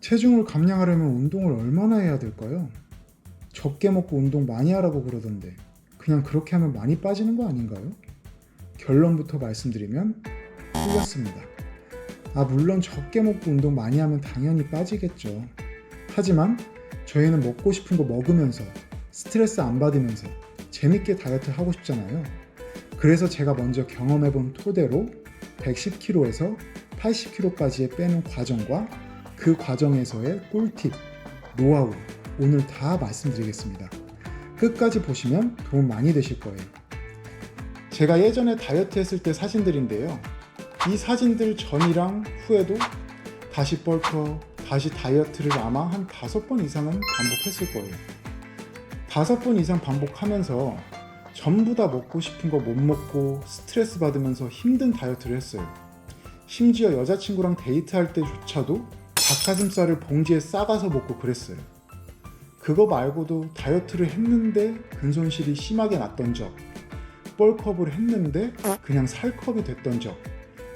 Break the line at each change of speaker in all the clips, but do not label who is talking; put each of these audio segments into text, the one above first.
체중을 감량하려면 운동을 얼마나 해야 될까요? 적게 먹고 운동 많이 하라고 그러던데 그냥 그렇게 하면 많이 빠지는 거 아닌가요? 결론부터 말씀드리면 틀렸습니다. 물론 적게 먹고 운동 많이 하면 당연히 빠지겠죠. 하지만 저희는 먹고 싶은 거 먹으면서 스트레스 안 받으면서 재밌게 다이어트 하고 싶잖아요. 그래서 제가 먼저 경험해본 토대로 110kg에서 80kg까지의 빼는 과정과 그 과정에서의 꿀팁, 노하우 오늘 다 말씀드리겠습니다. 끝까지 보시면 도움 많이 되실 거예요. 제가 예전에 다이어트 했을 때 사진들인데요. 이 사진들 전이랑 후에도 다시 벌크, 다시 다이어트를 아마 한 5번 이상은 반복했을 거예요. 5번 이상 반복하면서 전부 다 먹고 싶은 거 못 먹고 스트레스 받으면서 힘든 다이어트를 했어요. 심지어 여자친구랑 데이트할 때조차도 닭가슴살을 봉지에 싸가서 먹고 그랬어요. 그거 말고도 다이어트를 했는데 근손실이 심하게 났던 적, 뻘컵을 했는데 그냥 살컵이 됐던 적,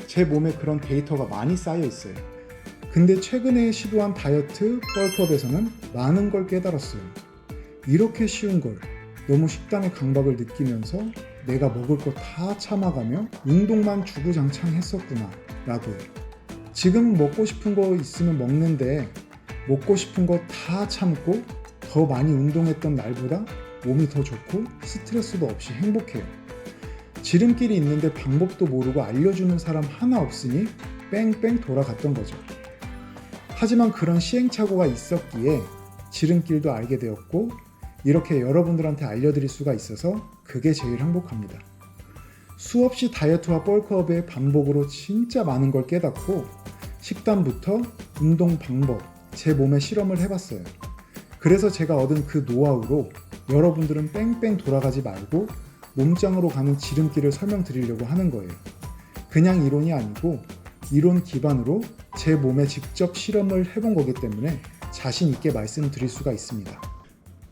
제 몸에 그런 데이터가 많이 쌓여 있어요. 근데 최근에 시도한 다이어트 뻘컵에서는 많은 걸 깨달았어요. 이렇게 쉬운 걸 너무 식단의 강박을 느끼면서 내가 먹을 거 다 참아가며 운동만 주구장창 했었구나 라고요. 지금 먹고 싶은 거 있으면 먹는데 먹고 싶은 거 다 참고 더 많이 운동했던 날보다 몸이 더 좋고 스트레스도 없이 행복해요. 지름길이 있는데 방법도 모르고 알려주는 사람 하나 없으니 뺑뺑 돌아갔던 거죠. 하지만 그런 시행착오가 있었기에 지름길도 알게 되었고 이렇게 여러분들한테 알려드릴 수가 있어서 그게 제일 행복합니다. 수없이 다이어트와 벌크업의 반복으로 진짜 많은 걸 깨닫고 식단부터 운동 방법, 제 몸에 실험을 해봤어요. 그래서 제가 얻은 그 노하우로 여러분들은 뺑뺑 돌아가지 말고 몸짱으로 가는 지름길을 설명드리려고 하는 거예요. 그냥 이론이 아니고 이론 기반으로 제 몸에 직접 실험을 해본 거기 때문에 자신 있게 말씀드릴 수가 있습니다.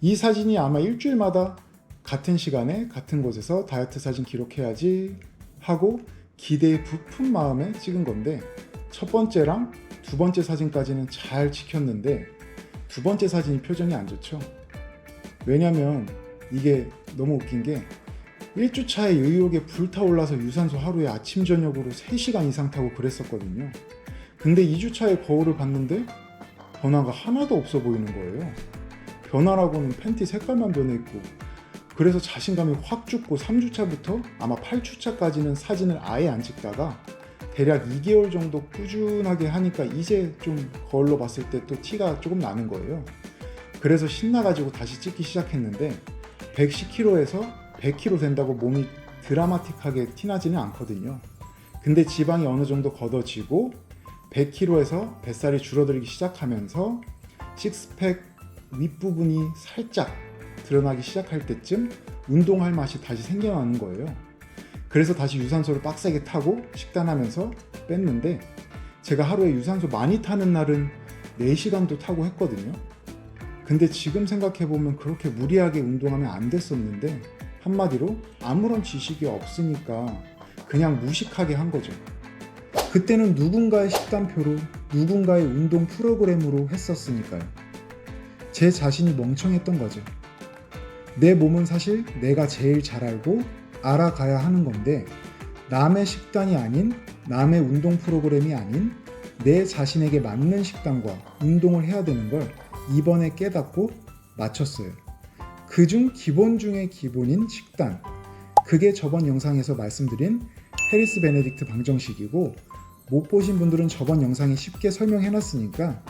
이 사진이 아마 일주일마다 같은 시간에 같은 곳에서 다이어트 사진 기록해야지 하고 기대에 부푼 마음에 찍은 건데 첫 번째랑 두 번째 사진까지는 잘 지켰는데 두 번째 사진이 표정이 안 좋죠. 왜냐면 이게 너무 웃긴 게 1주차에 의욕에 불타올라서 유산소 하루에 아침 저녁으로 3시간 이상 타고 그랬었거든요. 근데 2주차에 거울을 봤는데 변화가 하나도 없어 보이는 거예요. 변화라고는 팬티 색깔만 변해있고 그래서 자신감이 확 죽고 3주차부터 아마 8주차까지는 사진을 아예 안 찍다가 대략 2개월 정도 꾸준하게 하니까 이제 좀 거울로 봤을 때 또 티가 조금 나는 거예요. 그래서 신나가지고 다시 찍기 시작했는데 110kg에서 100kg 된다고 몸이 드라마틱하게 티나지는 않거든요. 근데 지방이 어느 정도 걷어지고 100kg에서 뱃살이 줄어들기 시작하면서 식스팩 윗부분이 살짝 드러나기 시작할 때쯤 운동할 맛이 다시 생겨나는 거예요. 그래서 다시 유산소를 빡세게 타고 식단하면서 뺐는데 제가 하루에 유산소 많이 타는 날은 4시간도 타고 했거든요. 근데 지금 생각해보면 그렇게 무리하게 운동하면 안 됐었는데 한마디로 아무런 지식이 없으니까 그냥 무식하게 한 거죠. 그때는 누군가의 식단표로 누군가의 운동 프로그램으로 했었으니까요. 제 자신이 멍청했던 거죠. 내 몸은 사실 내가 제일 잘 알고 알아가야 하는 건데 남의 식단이 아닌 남의 운동 프로그램이 아닌 내 자신에게 맞는 식단과 운동을 해야 되는 걸 이번에 깨닫고 맞췄어요. 그중 기본 중의 기본인 식단. 그게 저번 영상에서 말씀드린 해리스 베네딕트 방정식이고 못 보신 분들은 저번 영상에 쉽게 설명해놨으니까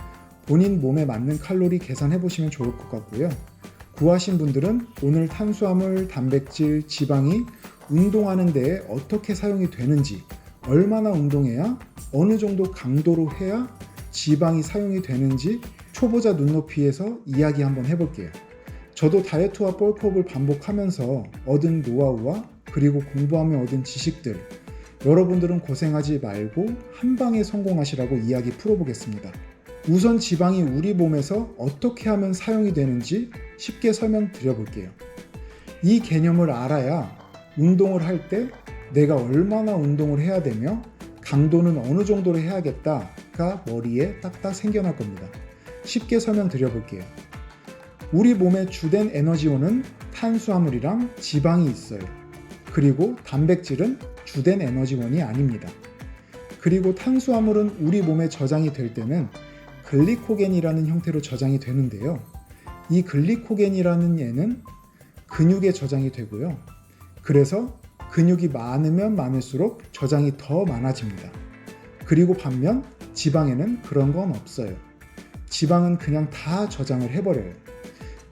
본인 몸에 맞는 칼로리 계산해보시면 좋을 것 같고요. 구하신 분들은 오늘 탄수화물, 단백질, 지방이 운동하는 데에 어떻게 사용이 되는지, 얼마나 운동해야 어느 정도 강도로 해야 지방이 사용이 되는지 초보자 눈높이에서 이야기 한번 해볼게요. 저도 다이어트와 벌크업을 반복하면서 얻은 노하우와 그리고 공부하며 얻은 지식들, 여러분들은 고생하지 말고 한 방에 성공하시라고 이야기 풀어보겠습니다. 우선 지방이 우리 몸에서 어떻게 하면 사용이 되는지 쉽게 설명드려 볼게요. 이 개념을 알아야 운동을 할 때 내가 얼마나 운동을 해야 되며 강도는 어느 정도로 해야겠다가 머리에 딱딱 생겨날 겁니다. 쉽게 설명드려 볼게요. 우리 몸의 주된 에너지원은 탄수화물이랑 지방이 있어요. 그리고 단백질은 주된 에너지원이 아닙니다. 그리고 탄수화물은 우리 몸에 저장이 될 때는 글리코겐이라는 형태로 저장이 되는데요. 이 글리코겐이라는 얘는 근육에 저장이 되고요. 그래서 근육이 많으면 많을수록 저장이 더 많아집니다. 그리고 반면 지방에는 그런 건 없어요. 지방은 그냥 다 저장을 해버려요.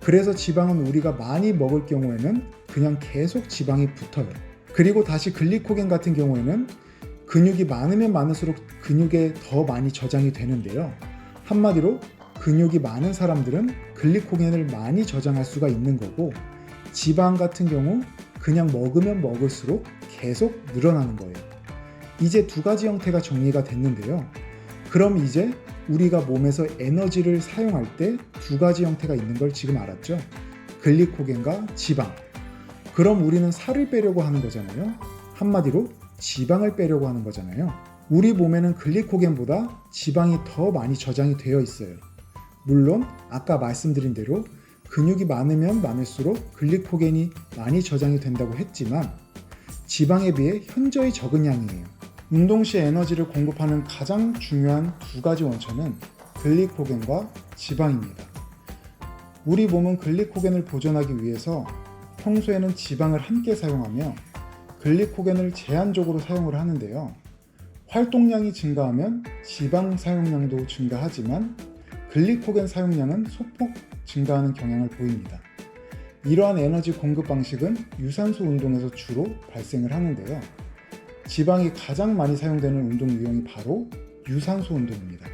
그래서 지방은 우리가 많이 먹을 경우에는 그냥 계속 지방이 붙어요. 그리고 다시 글리코겐 같은 경우에는 근육이 많으면 많을수록 근육에 더 많이 저장이 되는데요. 한마디로 근육이 많은 사람들은 글리코겐을 많이 저장할 수가 있는 거고, 지방 같은 경우 그냥 먹으면 먹을수록 계속 늘어나는 거예요. 이제 두 가지 형태가 정리가 됐는데요. 그럼 이제 우리가 몸에서 에너지를 사용할 때 두 가지 형태가 있는 걸 지금 알았죠? 글리코겐과 지방. 그럼 우리는 살을 빼려고 하는 거잖아요. 한마디로 지방을 빼려고 하는 거잖아요. 우리 몸에는 글리코겐보다 지방이 더 많이 저장이 되어 있어요. 물론 아까 말씀드린 대로 근육이 많으면 많을수록 글리코겐이 많이 저장이 된다고 했지만 지방에 비해 현저히 적은 양이에요. 운동 시 에너지를 공급하는 가장 중요한 두 가지 원천은 글리코겐과 지방입니다. 우리 몸은 글리코겐을 보존하기 위해서 평소에는 지방을 함께 사용하며 글리코겐을 제한적으로 사용을 하는데요. 활동량이 증가하면 지방 사용량도 증가하지만 글리코겐 사용량은 소폭 증가하는 경향을 보입니다. 이러한 에너지 공급 방식은 유산소 운동에서 주로 발생을 하는데요. 지방이 가장 많이 사용되는 운동 유형이 바로 유산소 운동입니다.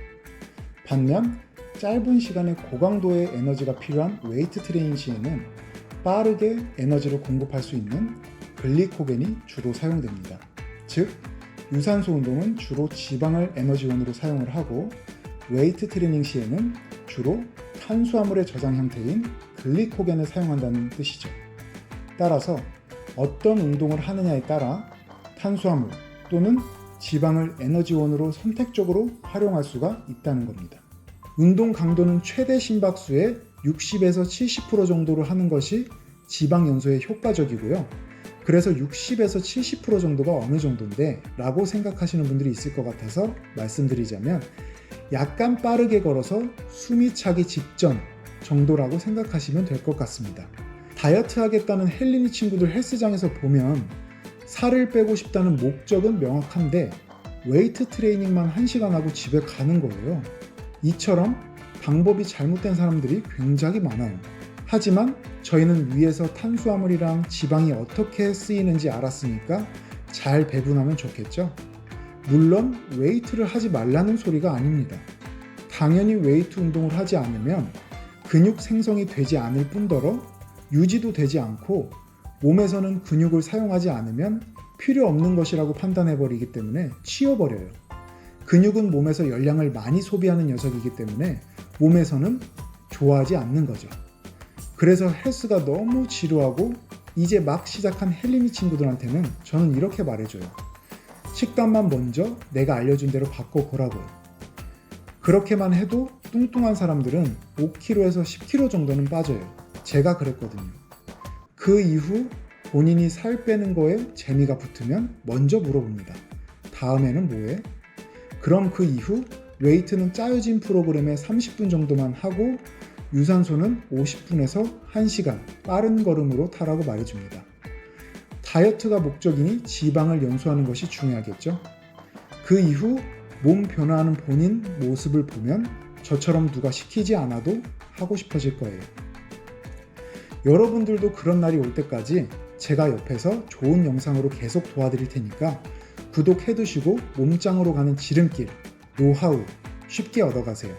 반면 짧은 시간에 고강도의 에너지가 필요한 웨이트 트레이닝 시에는 빠르게 에너지를 공급할 수 있는 글리코겐이 주로 사용됩니다. 즉, 유산소 운동은 주로 지방을 에너지원으로 사용을 하고 웨이트 트레이닝 시에는 주로 탄수화물의 저장 형태인 글리코겐을 사용한다는 뜻이죠. 따라서 어떤 운동을 하느냐에 따라 탄수화물 또는 지방을 에너지원으로 선택적으로 활용할 수가 있다는 겁니다. 운동 강도는 최대 심박수의 60에서 70% 정도로 하는 것이 지방 연소에 효과적이고요. 그래서 60에서 70% 정도가 어느 정도인데 라고 생각하시는 분들이 있을 것 같아서 말씀드리자면 약간 빠르게 걸어서 숨이 차기 직전 정도라고 생각하시면 될 것 같습니다. 다이어트 하겠다는 헬린이 친구들 헬스장에서 보면 살을 빼고 싶다는 목적은 명확한데 웨이트 트레이닝만 1시간 하고 집에 가는 거예요. 이처럼 방법이 잘못된 사람들이 굉장히 많아요. 하지만 저희는 위에서 탄수화물이랑 지방이 어떻게 쓰이는지 알았으니까 잘 배분하면 좋겠죠? 물론 웨이트를 하지 말라는 소리가 아닙니다. 당연히 웨이트 운동을 하지 않으면 근육 생성이 되지 않을 뿐더러 유지도 되지 않고 몸에서는 근육을 사용하지 않으면 필요 없는 것이라고 판단해버리기 때문에 치워버려요. 근육은 몸에서 열량을 많이 소비하는 녀석이기 때문에 몸에서는 좋아하지 않는 거죠. 그래서 헬스가 너무 지루하고 이제 막 시작한 헬린이 친구들한테는 저는 이렇게 말해줘요. 식단만 먼저 내가 알려준 대로 바꿔보라고요. 그렇게만 해도 뚱뚱한 사람들은 5kg에서 10kg 정도는 빠져요. 제가 그랬거든요. 그 이후 본인이 살 빼는 거에 재미가 붙으면 먼저 물어봅니다. 다음에는 뭐해? 그럼 그 이후 웨이트는 짜여진 프로그램에 30분 정도만 하고 유산소는 50분에서 1시간 빠른 걸음으로 타라고 말해줍니다. 다이어트가 목적이니 지방을 연소하는 것이 중요하겠죠. 그 이후 몸 변화하는 본인 모습을 보면 저처럼 누가 시키지 않아도 하고 싶어질 거예요. 여러분들도 그런 날이 올 때까지 제가 옆에서 좋은 영상으로 계속 도와드릴 테니까 구독해두시고 몸짱으로 가는 지름길, 노하우 쉽게 얻어가세요.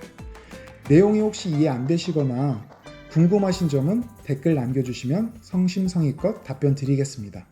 내용이 혹시 이해 안 되시거나 궁금하신 점은 댓글 남겨주시면 성심성의껏 답변 드리겠습니다.